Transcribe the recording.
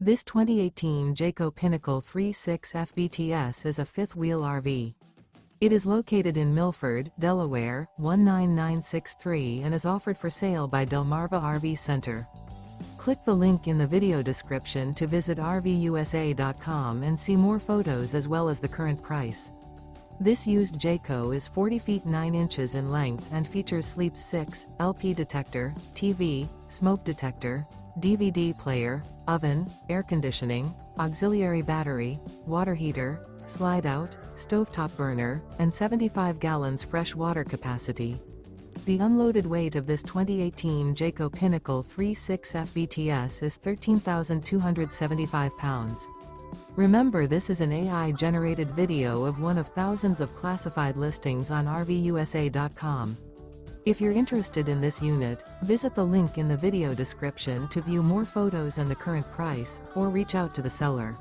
This 2018 Jayco Pinnacle 3.6 FBTS is a fifth-wheel RV. It is located in Milford, Delaware, 19963 and is offered for sale by Delmarva RV Center. Click the link in the video description to visit RVUSA.com and see more photos as well as the current price. This used Jayco is 40 feet 9 inches in length and features Sleep 6, LP detector, TV, smoke detector, DVD player, oven, air conditioning, auxiliary battery, water heater, slide-out, stovetop burner, and 75 gallons fresh water capacity. The unloaded weight of this 2018 Jayco Pinnacle 3.6 FBTS is 13,275 pounds. Remember, this is an AI-generated video of one of thousands of classified listings on RVUSA.com. If you're interested in this unit, visit the link in the video description to view more photos and the current price, or reach out to the seller.